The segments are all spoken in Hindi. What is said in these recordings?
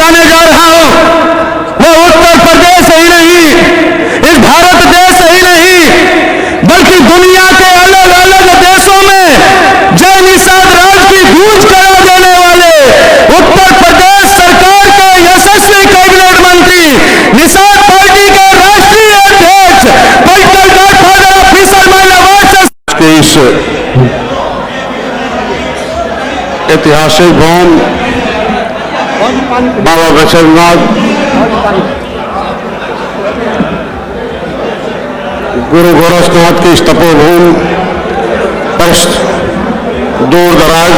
बताने जा रहा हूं वो उत्तर प्रदेश ही नहीं, इस भारत देश ही नहीं बल्कि दुनिया के अलग अलग देशों में जय निषाद राज की गूंज करा देने वाले उत्तर प्रदेश सरकार के यशस्वी कैबिनेट मंत्री, निषाद पार्टी के राष्ट्रीय अध्यक्ष, पॉलिटिकल गॉडफादर ऑफिसर माइनवास के इस ऐतिहासिक भवन बाबा बैजनाथ गुरु गोरखनाथ की तपोभूमि पर दूर दराज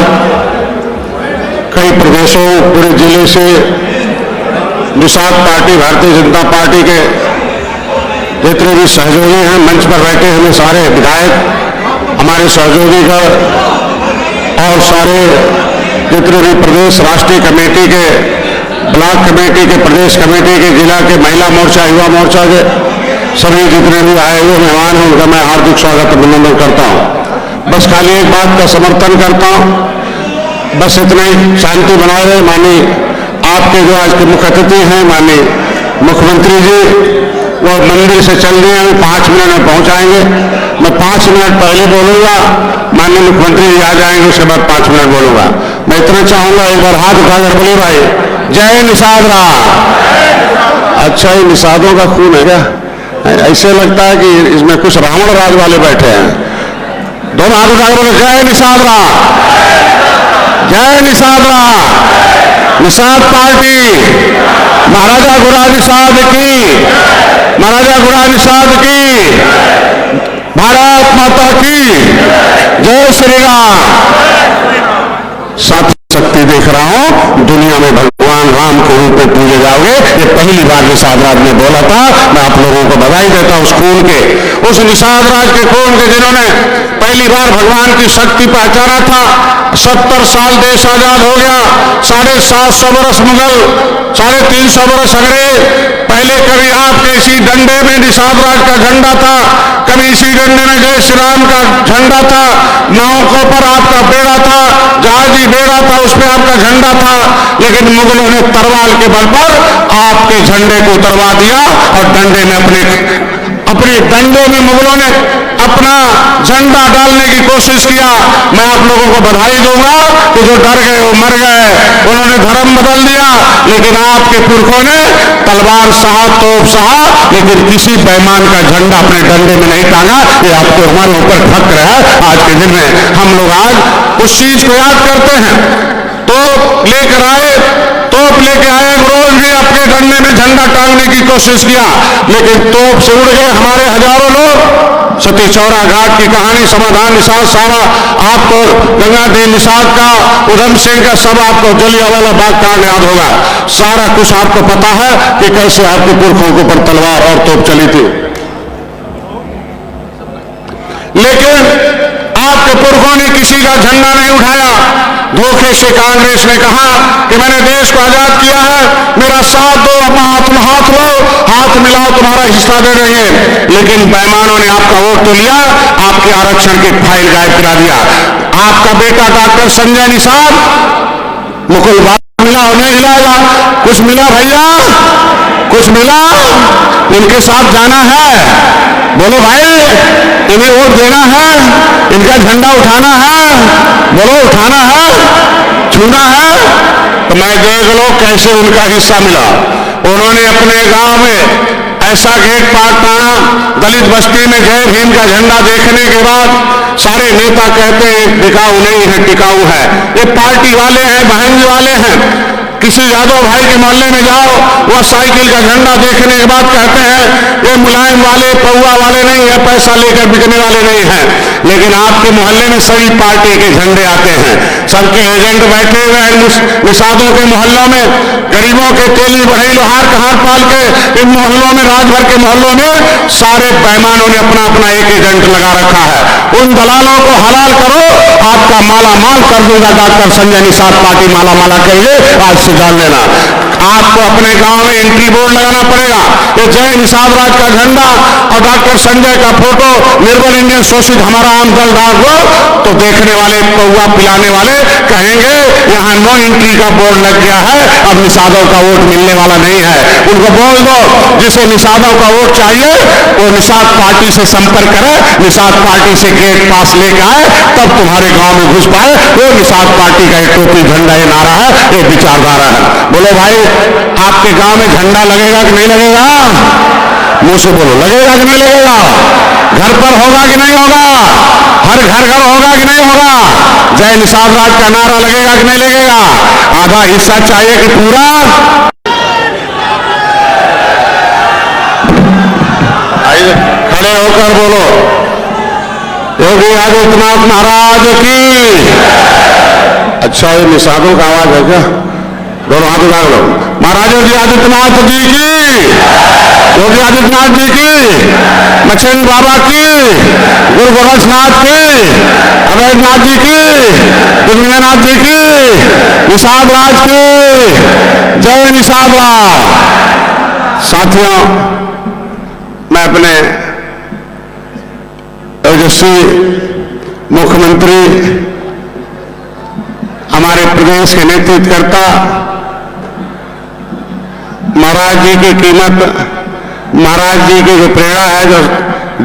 कई प्रदेशों पूरे जिले से निषाद पार्टी, भारतीय जनता पार्टी के जितने भी सहयोगी हैं मंच पर बैठे हैं, सारे विधायक हमारे सहयोगी का और सारे जितने भी प्रदेश राष्ट्रीय कमेटी के, ब्लॉक कमेटी के, प्रदेश कमेटी के, जिला के महिला मोर्चा, युवा मोर्चा के सभी जितने भी आए हुए मेहमान हैं उनका मैं हार्दिक स्वागत अभिनंदन करता हूं। बस खाली एक बात का समर्थन करता हूं, बस इतना ही शांति बनाए रहे। माननीय आपके जो आज के मुख्य अतिथि हैं माननीय मुख्यमंत्री जी, वो मंदिर से चल रहे हैं, 5 मिनट में पहुंचाएंगे। मैं 5 मिनट पहले बोलूंगा, माननीय मुख्यमंत्री जी आ जाएंगे, उसके बाद 5 मिनट बोलूंगा। मैं इतना चाहूंगा एक बार हाथ उठाकर बोले भाई जय निषाद राज। अच्छा ये निषादों का खून है क्या? ऐसे लगता है कि इसमें कुछ रावण राज वाले बैठे हैं। दोनों हाथ उठाकर बोले जय निषाद राज, जय निषाद राज। निषाद पार्टी महाराजा गुलाब निषाद की, महाराजा गुलाब निषाद की, भारत माता की जय श्री राम। साथ शक्ति देख रहा हूं दुनिया में भगवान राम के रूप में पूजे जाओगे, ये पहली बार निषाद राज ने बोला था। मैं आप लोगों को बधाई देता हूं उस खून के, उस निषाद राज के खून के जिन्होंने पहली बार भगवान की शक्ति पहचाना था। 70 साल देश आजाद हो गया, 750 वर्ष मुगल, 350 वर्ष अंग्रेज। पहले कभी आपके इसी डंडे में निषाद राज का झंडा था, कभी इसी डंडे में जय श्री राम का झंडा था, नावों पर आपका बेड़ा था, जहाजी बेड़ा था उसमें आपका झंडा था। लेकिन मुगलों ने तलवार के बल पर आपके झंडे को उतरवा दिया और डंडे में अपने डंडों में मुगलों ने अपना झंडा डालने की कोशिश किया। मैं आप लोगों को बधाई दूंगा कि जो डर गए वो मर गए, उन्होंने धर्म बदल दिया। लेकिन आपके पुरखों ने तलवार सहा, तोप सहा, लेकिन किसी बेईमान का झंडा अपने डंडे में नहीं टांगा। ये आपको हमारे ऊपर फक्र है। आज के दिन में हम लोग आज उस चीज को याद करते हैं। तोप लेकर आए, तोप लेके आए, रोज भी अपने डंडे में झंडा टांगने की कोशिश किया, लेकिन तोप से उड़ गए हमारे हजारों लोग। सती चौरा घाट की कहानी, समाधान निषाद, सारा आपको गंगादेव निषाद का, उधम सिंह का, सब आपको जलियांवाला बाग कांड याद होगा। सारा कुछ आपको पता है कि कैसे आपके पुरखों के ऊपर तलवार और तोप चली थी। लेकिन आपके पुरखों ने किसी का झंडा नहीं उठाया। धोखे से कांग्रेस ने कहा कि मैंने देश को आजाद किया है, मेरा साथ दो, अपना हाथ लो, हाथ मिलाओ, तुम्हारा हिस्सा दे देंगे। लेकिन बेईमानों ने आपका वोट तो लिया, आपके आरक्षण की फाइल गायब करा दिया। आपका बेटा डॉक्टर संजय निषाद मुकुल बाग मिला, उन्हें हिलाएगा, कुछ मिला भैया, कुछ मिला, इनके साथ जाना है। बोलो भाई, इन्हें वोट देना है, इनका झंडा उठाना है, बोलो उठाना है, छूना है। तो मैं देख लो कैसे उनका हिस्सा मिला। उन्होंने अपने गांव में ऐसा गेट पार टाना, दलित बस्ती में जय भीम का झंडा देखने के बाद सारे नेता कहते हैं टिकाऊ नहीं है, टिकाऊ है। ये पार्टी वाले हैं, बहन वाले हैं। किसी यादव भाई के मोहल्ले में जाओ, वह साइकिल का झंडा देखने के बाद कहते हैं ये मुलायम वाले, पौवा वाले नहीं है, पैसा लेकर बिकने वाले नहीं हैं। लेकिन आपके मोहल्ले में सभी पार्टी के झंडे आते हैं, सबके एजेंट बैठे हुए हैं निषादों के मोहल्लों में, गरीबों के तेली बढ़ई लोहार कहार पाल के इन मोहल्लों में, राजभर के मोहल्लों में सारे बेईमानों ने अपना अपना एक एजेंट लगा रखा है। उन दलालों को हलाल करो, आपका माला माल कर दूंगा। डॉक्टर संजय निषाद पार्टी माला माला करिए, आज से जान लेना। आपको अपने गांव में एंट्री बोर्ड लगाना पड़ेगा। ये जय निषाद राज का झंडा और डॉक्टर संजय का फोटो निर्मल इंडियन शोषित हमारा आम दल डाल दो तो देखने वाले पौवा पिलाने वाले कहेंगे यहाँ नो एंट्री का बोर्ड लग गया है, अब निषादों का वोट मिलने वाला नहीं है। उनको बोल दो जिसे निषादों का वोट चाहिए वो निषाद पार्टी से संपर्क करे, निषाद पार्टी से गेट पास लेकर आए, तब तुम्हारे गांव में घुस पाए। वो निषाद पार्टी का एक टोपी झंडा ये नारा है, ये विचारधारा है। बोलो भाई, आपके गांव में झंडा लगेगा कि नहीं लगेगा? मुंह से बोलो, लगेगा कि नहीं लगेगा? घर पर होगा कि नहीं होगा? हर घर होगा कि नहीं होगा? जय निषाद राज का नारा लगेगा कि नहीं लगेगा? आधा हिस्सा चाहिए कि पूरा? खड़े होकर बोलो, योगी आदित्यनाथ महाराज की। अच्छा, ये निषादों का आवाज है क्या? दोनों हाथ उठा लो। महाराज योगी आदित्यनाथ जी की, योगी आदित्यनाथ जी की, मच्छिंद्र बाबा की, गुरु गोरक्षनाथ की, अवैधनाथ जी की, दिग्विजयनाथ जी की, निषाद राज की। जय निषाद राज। साथियों, मैं अपने तेजस्वी मुख्यमंत्री हमारे प्रदेश के नेतृत्वकर्ता महाराज जी की कीमत, महाराज जी की जो प्रेरणा है,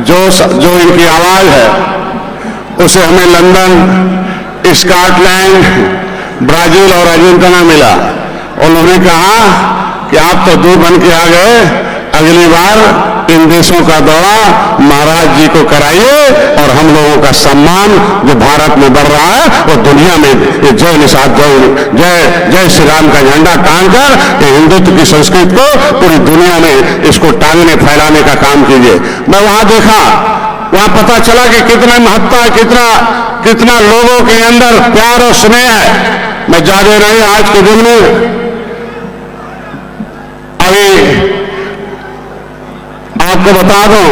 जो इनकी आवाज है, उसे हमें लंदन, स्कॉटलैंड, ब्राजील और अर्जेंटीना मिला। उन्होंने कहा कि आप तो दूर बन के आ गए, अगली बार इन देशों का दौरा महाराज जी को कराइए और हम लोगों का सम्मान जो भारत में बढ़ रहा है वो दुनिया में ये जय निषाद जय श्री राम का झंडा टांगकर ये हिंदुत्व की संस्कृति को पूरी दुनिया में इसको टांगने फैलाने का काम कीजिए। मैं वहां देखा, वहां पता चला कि कितना महत्ता है, कितना लोगों के अंदर प्यार और स्नेह है। मैं ज्यादा नहीं, आज के दिन में अभी आपको बता दूं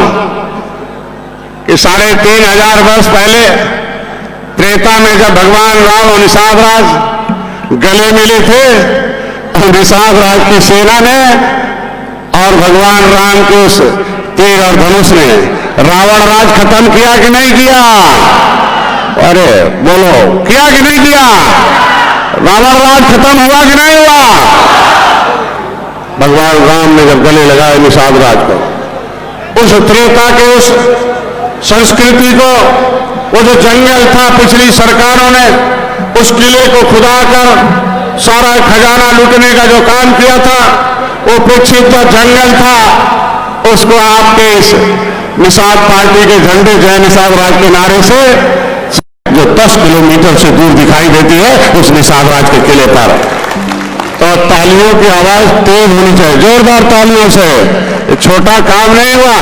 कि 3500 वर्ष पहले त्रेता में जब भगवान राम और निषाद राज गले मिले थे, और निषाद राज की सेना ने और भगवान राम के उस तीर और धनुष ने रावण राज खत्म किया कि नहीं किया? अरे बोलो, किया कि नहीं किया? रावण राज खत्म हुआ कि नहीं हुआ? भगवान राम ने जब गले लगाए निषाद राज को, उस त्रेता के उस संस्कृति को, वो जो जंगल था, पिछली सरकारों ने उस किले को खुदा कर सारा खजाना लूटने का जो काम किया था, वो पिछित जो जंगल था, उसको आपके इस निषाद पार्टी के झंडे जय निषाद राज के नारे से जो 10 किलोमीटर से दूर दिखाई देती है, उस निषाद राज के किले पर। तो तालियों की आवाज तेज होनी चाहिए, जोरदार तालियों से। ये छोटा काम नहीं हुआ।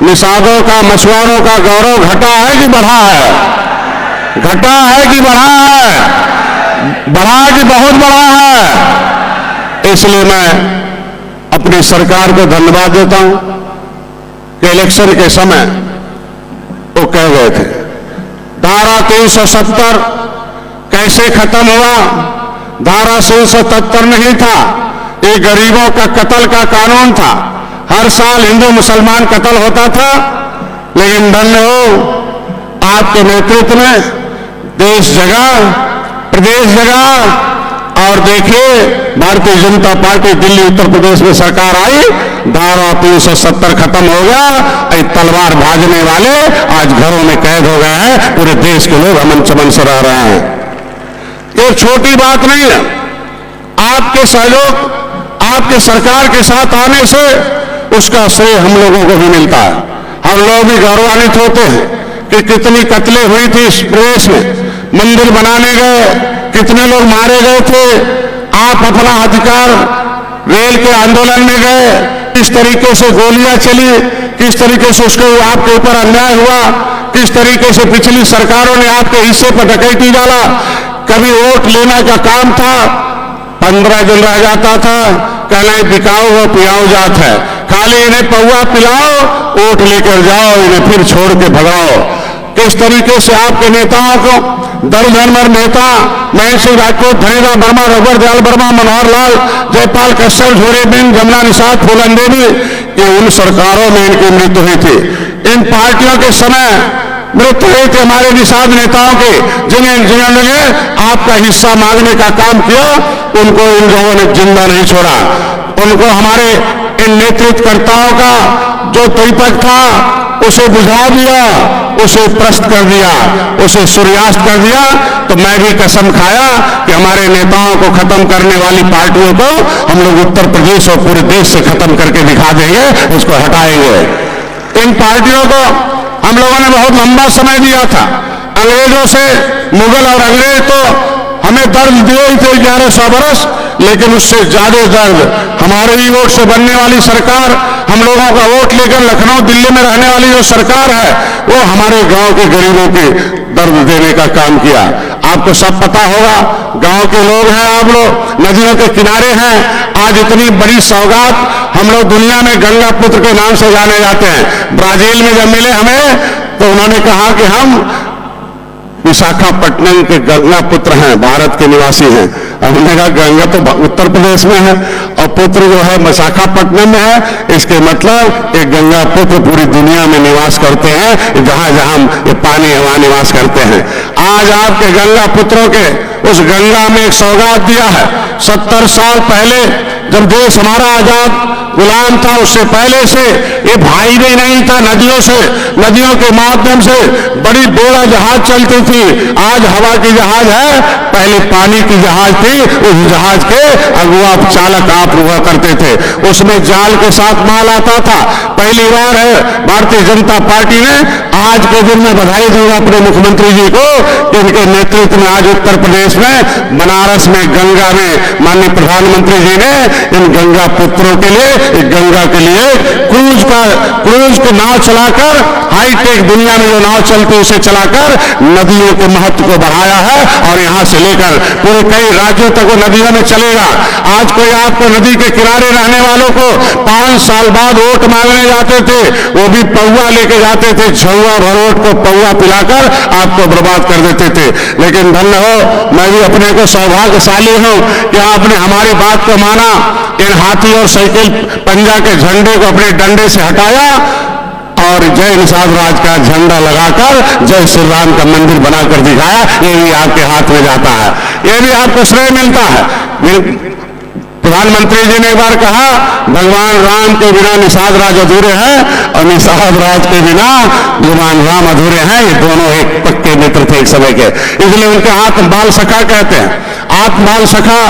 निषादों का, मछुआरों का गौरव घटा है कि बढ़ा है? घटा है कि बढ़ा है? बढ़ा कि बहुत बढ़ा है। इसलिए मैं अपनी सरकार को धन्यवाद देता हूं कि इलेक्शन के समय वो कह गए थे धारा 370 कैसे खत्म हुआ? धारा 377 नहीं था, ये गरीबों का कत्ल का कानून था। हर साल हिंदू मुसलमान कत्ल होता था, लेकिन धन्य हो आपके नेतृत्व में देश जगा, प्रदेश जगा, और देखिए भारतीय जनता पार्टी दिल्ली उत्तर प्रदेश में सरकार आई, धारा 370 खत्म हो गया। तलवार भाजने वाले आज घरों में कैद हो गए हैं, पूरे देश के लोग अमन चमन से रह रहे हैं। ये छोटी बात नहीं है। आपके सहयोग, आपके सरकार के साथ आने से उसका श्रेय हम लोगों को भी मिलता है। हम लोग भी गौरवान्वित होते हैं कि कितनी कत्लें हुई थी इस प्रदेश में, मंदिर बनाने गए, कितने लोग मारे गए थे। आप अपना अधिकार, रेल के आंदोलन में गए, किस तरीके से गोलियां चली, किस तरीके से उसको आपके ऊपर अन्याय हुआ, किस तरीके से पिछली सरकारों ने आपके हिस्से पर डकैती डाला। कभी वोट लेने का काम था, 15 दिन रह जाता था, कहना बिकाऊ हो पियाऊ जात है, खाली इन्हें पौवा पिलाओ, वोट लेकर जाओ, इन्हें फिर छोड़ के भगाओ। किस तरीके से आपके नेताओं को दलधनवर नेता महेश सिंह राजपूत, धनीराम वर्मा, रघुवर दयाल वर्मा, मनोहर लाल, जयपाल कश्यप, झूरीबिन, जमुना निषाद, फूलन देवी, ये उन सरकारों में इनकी मृत्यु हुई थी। इन पार्टियों के समय मृत्यु हुई थी हमारे निषाद नेताओं के, जिन्होंने आपका हिस्सा मांगने का काम किया, उनको इन लोगों ने जिंदा नहीं छोड़ा। उनको हमारे इन नेतृत्वकर्ताओं का जो दीपक था उसे बुझा दिया, उसे प्रस्त कर दिया, उसे सूर्यास्त कर दिया। तो मैं भी कसम खाया कि हमारे नेताओं को खत्म करने वाली पार्टियों को हम लोग उत्तर प्रदेश और पूरे देश से खत्म करके दिखा देंगे, उसको हटाएंगे। इन पार्टियों को हम लोगों ने बहुत लंबा समय दिया था। अंग्रेजों से, मुगल और अंग्रेज तो हमें दर्द दिए ही थे 1100 बरस, लेकिन उससे ज्यादा दर्द हमारे ही वोट से बनने वाली सरकार, हम लोगों का वोट लेकर लखनऊ दिल्ली में रहने वाली जो सरकार है, वो हमारे गांव के गरीबों के दर्द देने का काम किया। आपको सब पता होगा, गांव के लोग हैं, आप लोग नदियों के किनारे हैं। आज इतनी बड़ी सौगात हम लोग दुनिया में गंगा पुत्र के नाम से जाने जाते हैं। ब्राजील में जब मिले हमें तो उन्होंने कहा कि हम विशाखापट्टनम के गंगा पुत्र हैं, भारत के निवासी हैं। हमने कहा गंगा तो उत्तर प्रदेश में है और पुत्र जो है विशाखापट्टनम में है, इसके मतलब एक गंगा पुत्र पूरी दुनिया में निवास करते हैं, जहां जहां ये पानी है वहां निवास करते हैं। आज आपके गंगा पुत्रों के उस गंगा में एक सौगात दिया है। 70 साल पहले जब देश हमारा आजाद गुलाम था, उससे पहले से ये भाई भी नहीं था। नदियों से, नदियों के माध्यम से बड़ी बेड़ा जहाज चलती थी। आज हवा की जहाज है, पहले पानी की जहाज थी। उस जहाज के अगुआ चालक आप हुआ करते थे, उसमें जाल के साथ माल आता था। पहली बार है भारतीय जनता पार्टी ने, आज के दिन में बधाई दूंगा अपने मुख्यमंत्री जी को, इनके नेतृत्व में आज उत्तर प्रदेश में बनारस में गंगा में माननीय प्रधानमंत्री जी ने इन गंगा पुत्रों के लिए, गंगा के लिए क्रूज की नाव चलाकर, हाईटेक दुनिया में जो नाव चलती है उसे चलाकर नदियों के महत्व को बढ़ाया है और यहां से लेकर पूरे कई राज्यों तक वो नदियों में चलेगा। आज कोई आपको नदी के किनारे रहने वालों को 5 साल बाद वोट मांगने जाते थे, वो भी पौवा लेके जाते थे, झुआ भर वोट को पौवा पिलाकर आपको बर्बाद कर देते थे। लेकिन धन्य हो, मैं भी अपने को सौभाग्यशाली हूं कि आपने हमारी बात को माना, इन हाथी और साइकिल पंजा के झंडे को अपने डंडे से हटाया और जय निषाद राज का झंडा लगाकर जय श्री राम का मंदिर बनाकर दिखाया। ये भी आपके हाथ में जाता है, ये भी आपको श्रेय मिलता है। प्रधानमंत्री जी ने एक बार कहा, भगवान राम के बिना निषाद राज अधूरे हैं और निषाद राज के बिना भगवान राम अधूरे हैं। ये दोनों एक पक्के मित्र थे एक समय के, इसलिए उनके हाथ बाल सखा कहते हैं। आप बाल सखा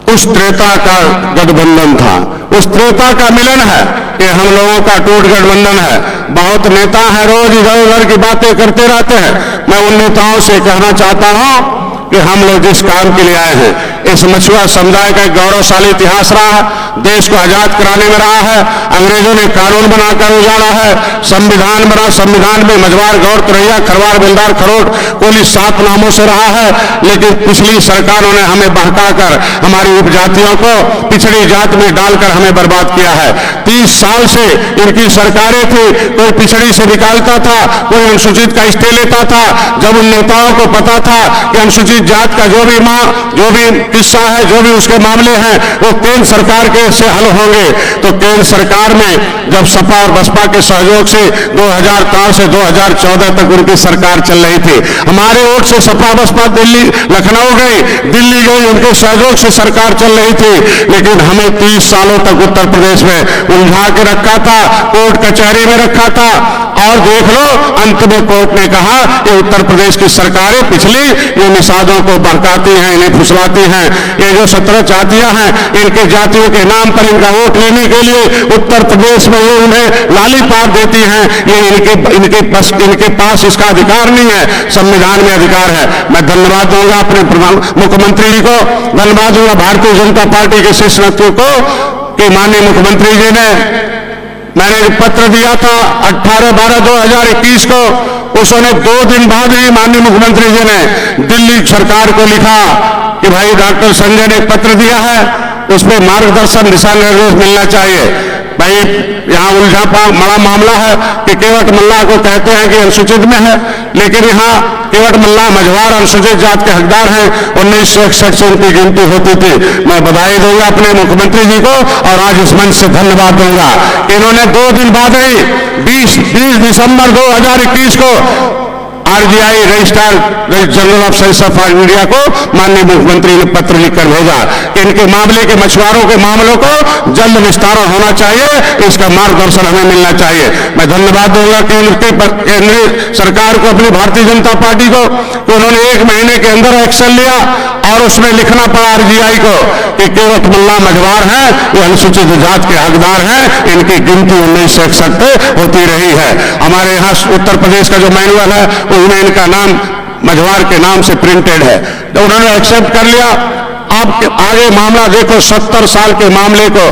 उस त्रेता का गठबंधन था, उस त्रेता का मिलन है। ये हम लोगों का टूट गठबंधन है। बहुत नेता है, रोज इधर उधर की बातें करते रहते हैं। मैं उन नेताओं से कहना चाहता हूं कि हम लोग जिस काम के लिए आए हैं, इस मछुआ समुदाय का एक गौरवशाली इतिहास रहा है, देश को आजाद कराने में रहा है। अंग्रेजों ने कानून बनाकर उजाड़ा है, संविधान बना, संविधान में मझवार, गौर, तुरैया, खरवार, बेलदार, खरोट, कोली 7 नामों से रहा है। लेकिन पिछली सरकारों ने हमें बहकाकर हमारी उपजातियों को पिछड़ी जात में डालकर हमें बर्बाद किया है। 30 साल से इनकी सरकारें थी, कोई पिछड़ी से निकालता था, कोई अनुसूचित का स्टे लेता था। जब उन नेताओं को पता था कि अनुसूचित जात का जो भी किस्सा है, जो भी उसके मामले हैं, वो केंद्र सरकार के से हल होंगे, तो केंद्र सरकार में जब सपा और बसपा के सहयोग से 2003 से 2014 तक उनकी सरकार चल रही थी। हमारे वोट से सपा बसपा दिल्ली, लखनऊ गई, दिल्ली गई, उनके सहयोग से सरकार चल रही थी। लेकिन हमें 30 सालों तक उत्तर प्रदेश में उलझा के रखा था, कोर्ट कचहरी में रखा था। और देख लो, अंत में कोर्ट ने कहा कि उत्तर प्रदेश की सरकारें पिछली ये निषादों को बहकाती हैं, इन्हें फुसलाती हैं। ये जो 17 जातियां हैं, इनके जातियों के नाम पर इनका वोट लेने के लिए उत्तर प्रदेश में ये उन्हें लालीपाप देती हैं। ये इनके पास इसका अधिकार नहीं है, संविधान में अधिकार है। मैं धन्यवाद दूंगा अपने मुख्यमंत्री जी को, धन्यवाद दूंगा भारतीय जनता पार्टी के शीर्ष नेतृत्व को कि माननीय मुख्यमंत्री जी ने, मैंने एक पत्र दिया था 18/12/2021 को, उसने 2 दिन बाद ही माननीय मुख्यमंत्री जी ने दिल्ली सरकार को लिखा कि भाई डॉक्टर संजय ने एक पत्र दिया है, उसमें मार्गदर्शन दिशा निर्देश मिलना चाहिए। भाई यहाँ उलझा बड़ा मामला है कि केवट मल्लाह को कहते हैं कि अनुसूचित में है, लेकिन यहाँ केवट मल्लाह मझवार अनुसूचित जात के हकदार हैं। 1961 से उनकी गिनती होती थी। मैं बधाई दूंगा अपने मुख्यमंत्री जी को और आज इस मंच से धन्यवाद दूंगा। इन्होंने 2 दिन बाद ही 20 दिसंबर 2021 को RGI registrar general of service of India को माननीय मुख्यमंत्री ने पत्र लिखकर भेजा कि इनके मामले के मछुआरों के मामलों को जल्द निस्तारण होना चाहिए, इसका मार्गदर्शन हमें मिलना चाहिए। मैं धन्यवाद दूंगा केंद्रीय सरकार को, अपनी भारतीय जनता पार्टी को, कि उन्होंने 1 महीने के अंदर एक्शन लिया और उसमें लिखना पड़ा आरजीआई को कि केवट मल्लाह मझवार हैं, ये अनुसूचित जात के हकदार हैं, इनकी गिनती 1961 होती रही है। हमारे यहाँ उत्तर प्रदेश का जो मैनुअल है उसमें इनका नाम मझवार के नाम से प्रिंटेड है। तो उन्होंने एक्सेप्ट कर लिया। आप आगे मामला देखो, 70 साल के मामले को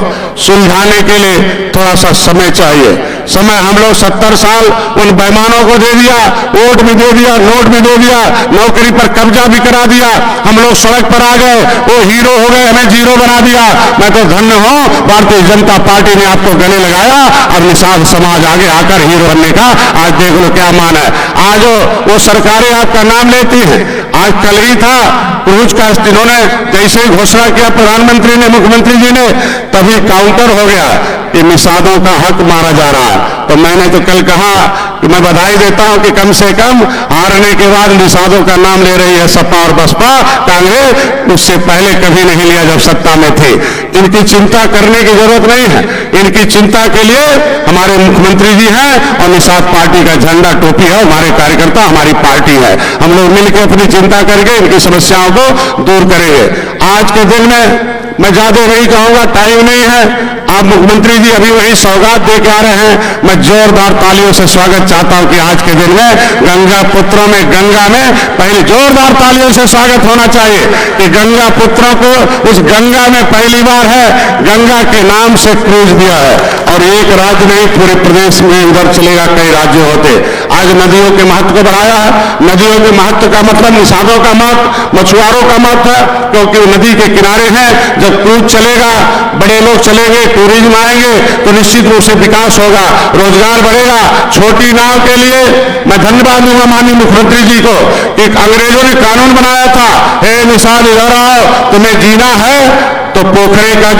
सुलझाने के लिए थोड़ा सा समय चाहिए। समय हम लोग 70 साल उन बेईमानों को दे दिया, वोट भी दे दिया, नोट भी दे दिया, नौकरी पर कब्जा भी करा दिया। हम लोग सड़क पर आ गए, वो हीरो हो गए, हमें जीरो बना दिया। मैं तो धन्य हूं, भारतीय जनता पार्टी ने आपको गले लगाया और निषाद समाज आगे आकर हीरो बनने का आज देख लो क्या मान है। आज वो सरकारें आपका नाम लेती हैं। आज कल ही था क्रूज का, इन्होंने जैसे ही घोषणा किया प्रधानमंत्री ने, मुख्यमंत्री जी ने, तभी काउंटर हो गया कि निषादों का हक मारा जा रहा है। तो मैंने तो कल कहा कि मैं बधाई देता हूं कि कम से कम हारने के बाद निषादों का नाम ले रही है सपा और बसपा। कांग्रेस उससे पहले कभी नहीं लिया जब सत्ता में थे। इनकी चिंता करने की जरूरत नहीं है। इनकी चिंता के लिए हमारे मुख्यमंत्री जी हैं और निषाद पार्टी का झंडा टोपी है, हमारे कार्यकर्ता, हमारी पार्टी है। हम लोग मिलकर अपनी चिंता करके इनकी समस्याओं को दूर करेंगे। आज के दिन में मैं ज्यादा नहीं कहूंगा, टाइम नहीं है। आप मुख्यमंत्री जी अभी वही सौगात दे के आ रहे हैं। मैं जोरदार तालियों से स्वागत चाहता हूं कि आज के दिन में गंगा पुत्रों में, गंगा में पहले जोरदार तालियों से स्वागत होना चाहिए कि गंगा पुत्रों को उस गंगा में पहली बार है गंगा के नाम से क्रूज दिया है। और एक राज्य नहीं, पूरे प्रदेश में उधर चलेगा, कई राज्य होते। आज नदियों के महत्व को बढ़ाया है। नदियों के महत्व का मतलब निषादों का महत्व, मछुआरों का महत्व है, क्योंकि वो नदी के किनारे हैं। जब क्रूज चलेगा, बड़े लोग चलेंगे, टूरिज्म आएंगे, तो निश्चित रूप से विकास होगा, रोजगार बढ़ेगा। छोटी नाव के लिए मैं धन्यवाद दूंगा माननीय मुख्यमंत्री जी को कि अंग्रेजों ने कानून बनाया था, हे निषाद इधर आओ, तुम्हें जीना है तो पोखरे का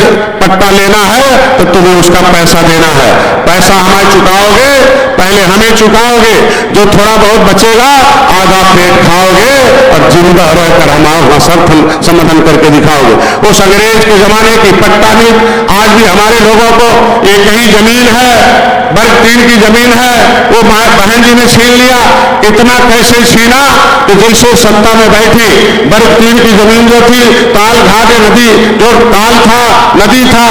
पट्टा लेना है तो तुम्हें उसका पैसा देना है। पैसा हमें चुकाओगे, पहले हमें चुकाओगे, जो थोड़ा बहुत बचेगा आधा पेट खाओगे और जिंदा रहकर हमारा सब समाधान करके दिखाओगे। उस अंग्रेज के जमाने की पट्टा नीति आज भी हमारे लोगों को, एक ही जमीन है, वर्ग 3 की जमीन है, वो बहन जी ने छीन लिया। इतना कैसे छीना कि जैसे सत्ता में बैठी वर्ग 3 की जमीन जो थी, ताल घाट नदी, जो ताल था, नदी था,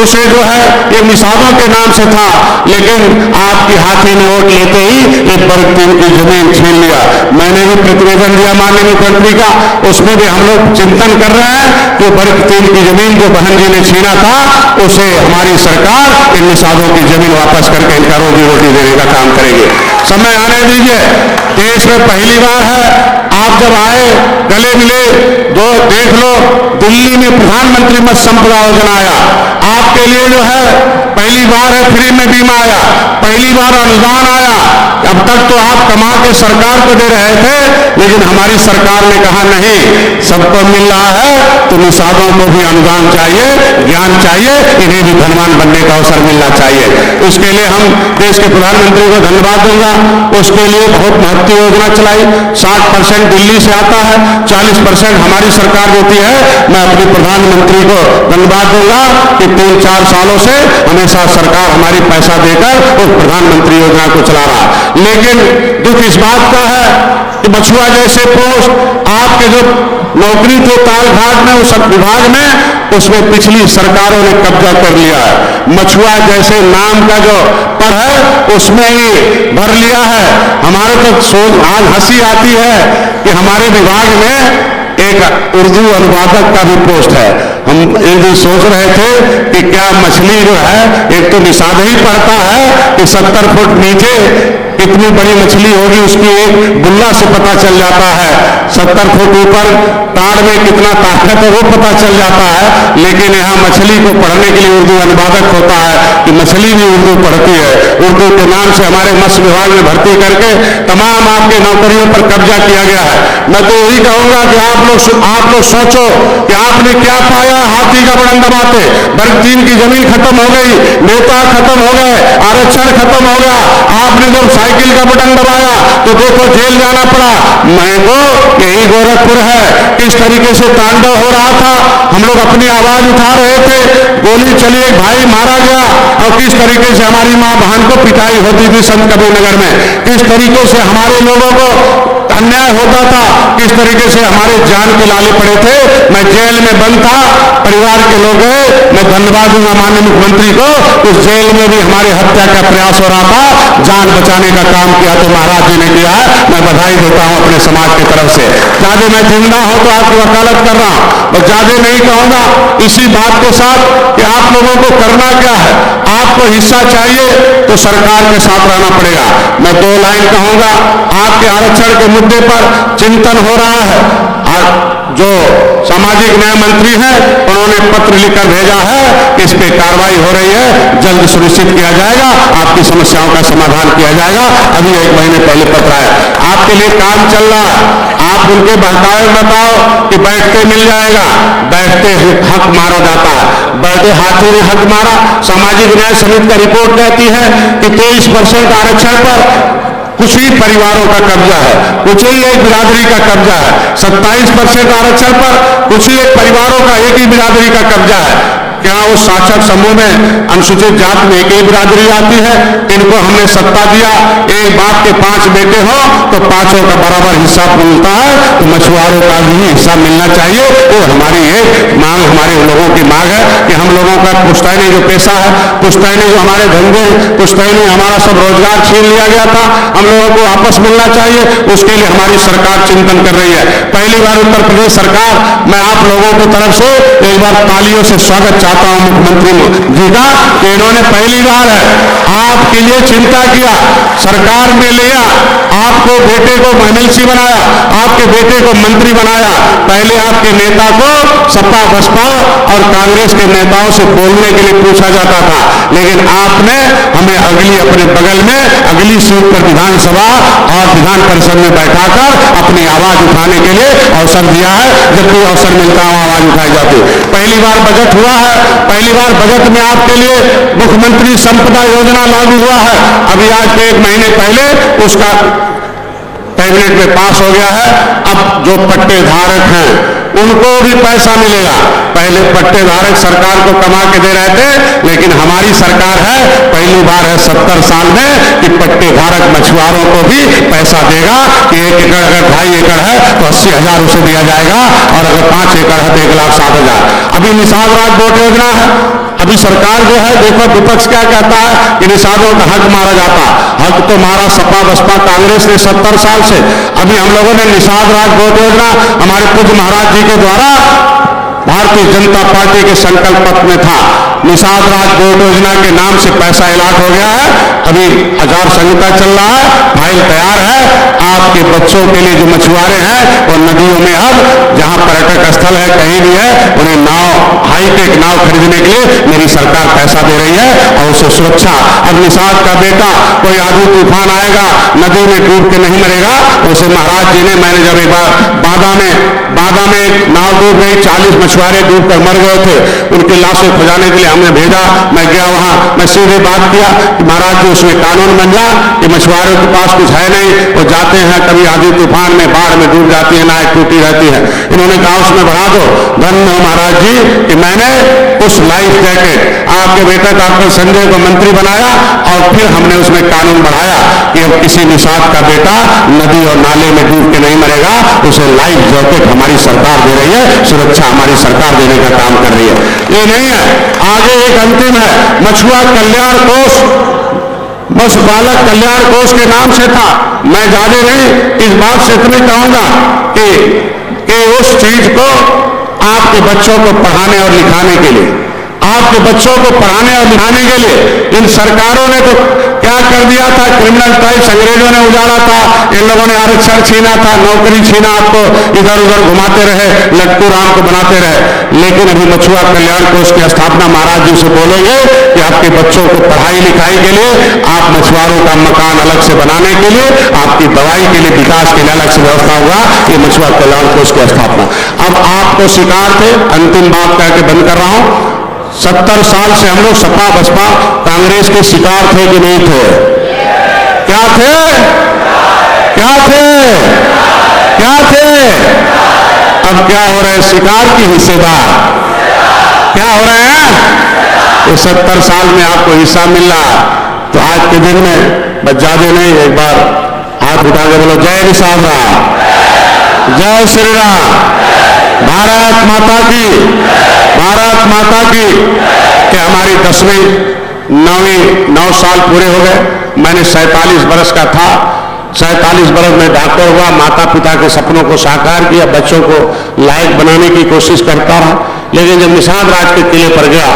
उसे जो है ये निषादों के नाम से था। लेकिन आपकी हाथी ने वोट लेते ही एक वर्ग 3 की जमीन छीन लिया। मैंने भी प्रतिवेदन दिया माननीय मुख्यमंत्री का, उसमें भी हम लोग चिंतन कर रहे हैं कि वर्ग 3 की जमीन जो बहन जी ने छीना था, उसे हमारी सरकार इन निषादों की जमीन वापस करके इनका रोजी रोटी देने का काम करेंगे। समय आने दीजिए। देश में पहली बार है, आप जब आए गले मिले, दो देख लो, दिल्ली में प्रधानमंत्री मत्स्य संपदा योजना आया। आपके लिए जो है पहली बार है फ्री में बीमा आया, पहली बार अनुदान आया। अब तक तो आप कमा के सरकार को दे रहे थे, लेकिन हमारी सरकार ने कहा नहीं, सबको मिल रहा है तो निषादों को भी अनुदान चाहिए, ज्ञान चाहिए, इन्हें भी धनवान बनने का अवसर मिलना चाहिए। उसके लिए हम देश के प्रधानमंत्री को धन्यवाद दूंगा। उसके लिए बहुत महत्वपूर्ण योजना चलाई। 60% दिल्ली से आता है, 40% हमारी सरकार देती है। मैं अपने प्रधानमंत्री को धन्यवाद दूंगा कि 3-4 सालों से हमेशा सरकार हमारी पैसा देकर उस प्रधानमंत्री योजना को चला रहा है। लेकिन दुख इस बात का है कि मछुआ जैसे पोस्ट आपके जो नौकरी थे ताल घाट में, उस विभाग में, उसमें पिछली सरकारों ने कब्जा कर लिया है। मछुआ जैसे नाम का जो पद है उसमें ही भर लिया है। हमारे तो सोच आज हंसी आती है कि हमारे विभाग में एक उर्दू अनुवादक का भी पोस्ट है। हम एक दिन सोच रहे थे कि क्या मछली जो है, एक तो निषाद ही पड़ता है कि 70 फुट नीचे कितनी बड़ी मछली होगी उसकी एक बुल्ला से पता चल जाता है। 70 फुट ऊपर ताड़ में कितना ताकत है वो पता चल जाता है। लेकिन यहाँ मछली को पढ़ने के लिए उर्दू अनुवादक होता है कि मछली भी उर्दू पढ़ती है। उर्दू के नाम से हमारे मत्स्य विभाग में भर्ती करके तमाम आपके नौकरियों पर कब्जा किया गया है। मैं तो यही कहूंगा कि आप लोग सोचो कि आपने क्या पाया हाथी का बटन दबाते। वर्ग 3 की जमीन खत्म हो गई, नेता खत्म हो गए, आरक्षण खत्म हो गया। आपने जब साइकिल का बटन दबाया तो देखो जेल जाना पड़ा। मैं तो यही गोरखपुर है, किस तरीके से तांडव हो रहा था। हम लोग अपनी आवाज उठा रहे थे, गोली चली, एक भाई मारा गया, और किस तरीके से हमारी मां बहन को पिटाई होती थी संत कबीरनगर में, किस तरीके से हमारे लोगों को अन्याय होता था, किस तरीके से हमारे जान के लाले पड़े थे। मैं जेल में बंद था, परिवार के लोग गए। मैं धन्यवाद दूंगा माननीय मुख्यमंत्री को, उस जेल में भी हमारी हत्या का प्रयास हो रहा था, जान बचाने का काम किया तो महाराज जी ने किया है। मैं बधाई देता हूं अपने समाज की तरफ से। ज्यादा मैं जिंदा हूं तो आपकी वकालत कर रहा हूं, और ज्यादा नहीं कहूंगा। इसी बात के साथ कि आप लोगों को करना क्या है, आपको हिस्सा चाहिए तो सरकार के साथ रहना पड़ेगा। मैं 2 लाइन कहूंगा। आपके आरक्षण के मुद्दे पर चिंतन हो रहा है। जो सामाजिक न्याय मंत्री हैं उन्होंने पत्र लिखकर भेजा है कि इस पे कार्रवाई हो रही है, जल्द सुनिश्चित किया जाएगा, आपकी समस्याओं का समाधान किया जाएगा। अभी 1 महीने पहले पत्र आया, आपके लिए काम चल रहा है। आप उनके बहकावे बताओ कि बैठते मिल जाएगा, बैठते हक मारा जाता है, बैठे हाथी ने हक मारा। सामाजिक न्याय समिति का रिपोर्ट कहती है कि 23% आरक्षण पर कुछ ही परिवारों का कब्जा है, कुछ ही एक बिरादरी का कब्जा है। 27% आरक्षण पर कुछ ही एक परिवारों का, एक ही बिरादरी का कब्जा है। क्या उस शासक समूह में अनुसूचित जाति में एक ही बिरादरी आती है? इनको हमने सत्ता दिया, एक बाप के 5 बेटे हो तो 5 का बराबर हिस्सा मिलता है, तो मछुआरों का भी हिस्सा मिलना चाहिए। वो हमारी एक मांग, हमारे लोगों की मांग है कि हम लोगों का पुश्तैनी जो पेशा है, पुश्तैनी जो हमारे धंधे, पुश्तैनी हमारा सब रोजगार छीन लिया गया था, हम लोगों को वापस मिलना चाहिए। उसके लिए हमारी सरकार चिंतन कर रही है। पहली बार उत्तर प्रदेश सरकार, मैं आप लोगों की तरफ से एक बार तालियों से स्वागत चाहता हूं मुख्यमंत्री जी का, कि इन्होंने पहली बार है आपके लिए चिंता किया, सरकार में लिया, आपको बेटे को एमएलसी बनाया, आपके बेटे को मंत्री बनाया। पहले आपके नेता को सपा बसपा और कांग्रेस के नेताओं से बोलने के लिए पूछा जाता था, लेकिन आपने हमें अगली अपने बगल में अगली सीट पर विधानसभा और विधान परिषद में बैठाकर अपनी आवाज उठाने के लिए अवसर दिया है। जब भी अवसर मिलता है आवाज उठाई जाती है। पहली बार बजट हुआ है, पहली बार बजट में आपके लिए मुख्यमंत्री संपदा योजना लागू हुआ है। अभी आज से 1 महीने पहले उसका कैबिनेट में पास हो गया है। अब जो पट्टे धारक हैं उनको भी पैसा मिलेगा। पहले पट्टे धारक सरकार को कमा के दे रहे थे, लेकिन हमारी सरकार है, पहली बार है 70 साल में कि पट्टे धारक मछुआरों को भी पैसा देगा कि 1 एकड़ अगर 2.5 एकड़ है तो 80,000 उसे दिया जाएगा, और अगर 5 एकड़ है तो 1,07,000। अभी निषाद राज बोट योजना है। अभी सरकार जो है, देखो विपक्ष क्या कहता है कि निषादों का हक मारा जाता। हक तो मारा सपा बसपा कांग्रेस ने 70 साल से। अभी हम लोगों ने निषाद राज बोट योजना हमारे पूज्य महाराज जी के द्वारा भारतीय जनता पार्टी के संकल्प पत्र में था। निषाद राज बोट योजना के नाम से पैसा अलॉट हो गया है। अभी आचार संहिता चल रहा है, फाइल तैयार है। आपके बच्चों के लिए जो मछुआरे हैं वो नदियों में अब जहां पर्यटक स्थल है कहीं भी है, उन्हें नाव, हाईटेक नाव खरीदने के लिए मेरी सरकार पैसा दे रही है, और उसे सुरक्षा। अब निषाद का बेटा कोई आदमी तूफान आएगा नदी में डूब के नहीं मरेगा, उसे महाराज जी ने, मैंने जब एक बार बादा में एक नाव डूब गई, 40 मछुआरे डूब कर मर गए थे, उनकी लाशें खुजाने के लिए हमने भेजा। मैं गया वहां, मैं सीधे बात किया कि महाराज जी उसमें कानून बन जा कि मछुआरों के पास कुछ है नहीं, वो जाते हैं कभी आधी तूफान में बाढ़ में डूब जाती है, नाव टूटी रहती है। इन्होंने कहा उसमें बढ़ा दो। धन्य हो महाराज जी कि मैंने उस लाइफ जैकेट आपके बेटे डॉक्टर संजय को मंत्री बनाया, और फिर हमने उसमें कानून बढ़ाया कि अब किसी निषाद का बेटा नदी और नाले में डूब के नहीं मरेगा, उसे लाइफ जैकेट हमारी सरकार दे रही है, सुरक्षा हमारी सरकार देने का काम कर रही है। ये नहीं है, आगे एक अंतिम है, मछुआ कल्याण कोष, बस बालक कल्याण कोष के नाम से था। मैं ज्यादा नहीं, इस बात से इतने कहूंगा कि उस चीज को आपके बच्चों को पढ़ाने और लिखाने के लिए, आपके बच्चों को पढ़ाने और लिखाने के लिए इन सरकारों ने तो क्या कर दिया था, क्रिमिनल टाइप्स अंग्रेजों ने उजाड़ा था, इन लोगों ने आरक्षण छीना था, नौकरी छीना, आपको इधर उधर घुमाते रहे, लट्टू राम को बनाते रहे। लेकिन अभी मछुआ कल्याण कोष की स्थापना महाराज जी से बोलेंगे कि आपके बच्चों को पढ़ाई लिखाई के लिए, आप मछुआरों का मकान अलग से बनाने के लिए, आपकी दवाई के लिए, विकास के लिए अलग से व्यवस्था होगा। ये मछुआ कल्याण कोष की स्थापना। अब आपको शिकार थे, अंतिम बात कह के बंद कर रहा हूं, 70 साल से हम लोग सपा बसपा कांग्रेस के शिकार थे कि नहीं थे? क्या थे? क्या थे? क्या थे? अब क्या हो रहे हैं? शिकार की हिस्सेदार क्या हो रहे हैं? ये 70 साल में आपको हिस्सा मिल रहा। तो आज के दिन में बस ज्यादा नहीं, एक बार हाथ उठा के बोलो जय निषाद राम, जय श्री राम, भारत माता की, भारत माता की। कि हमारी 10वीं 9 साल पूरे हो गए। मैंने 47 बरस का था, 47 बरस में डॉक्टर हुआ, माता पिता के सपनों को साकार किया, बच्चों को लायक बनाने की कोशिश करता रहा। लेकिन जब निषाद राज के किले पर गया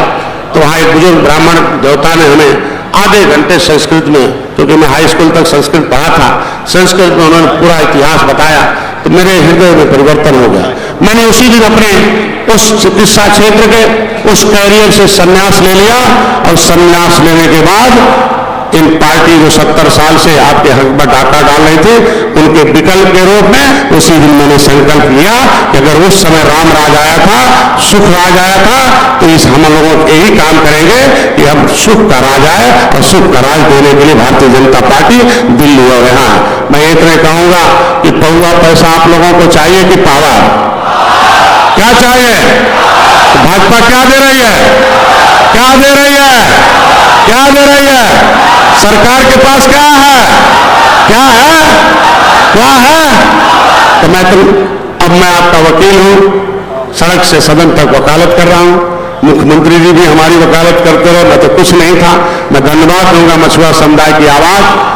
तो वहां एक बुजुर्ग ब्राह्मण देवता ने हमें आधे घंटे संस्कृत में, क्योंकि मैं हाई स्कूल तक संस्कृत पढ़ा था, संस्कृत में उन्होंने पूरा इतिहास बताया। तो मेरे हृदय में परिवर्तन हो गया। मैंने उसी दिन अपने उस चिकित्सा क्षेत्र के उस कैरियर से संन्यास ले लिया। और संन्यास लेने के बाद इन पार्टी जो 70 साल से आपके हक पर डाका डाल रही थी, उनके विकल्प के रूप में उसी दिन मैंने संकल्प लिया कि अगर उस समय राम राज आया था, सुख राज आया था, तो इस हम लोगों यही काम करेंगे कि हम सुख का राज आए और सुख का राज देने के लिए भारतीय जनता पार्टी दिल्ली और यहाँ। मैं इतना कहूंगा कि पौवा पैसा आप लोगों को चाहिए कि पावर? क्या चाहिए? भाजपा क्या दे रही है? क्या दे रही है? क्या दे रही है? सरकार के पास क्या है? क्या है? क्या है? तो अब मैं आपका वकील हूं, सड़क से सदन तक वकालत कर रहा हूं। मुख्यमंत्री जी भी हमारी वकालत करते रहे, मैं तो कुछ नहीं था। मैं धन्यवाद दूंगा मछुआ समुदाय की आवाज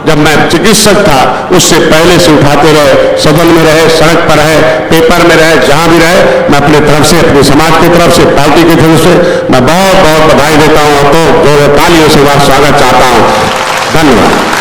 जब मैं चिकित्सक था उससे पहले से उठाते रहे, सदन में रहे, सड़क पर रहे, पेपर में रहे, जहां भी रहे। मैं अपनी तरफ से, अपने समाज की तरफ से, पार्टी की तरफ से मैं बहुत बहुत बधाई देता हूं और तो तालियों से स्वागत चाहता हूं। धन्यवाद।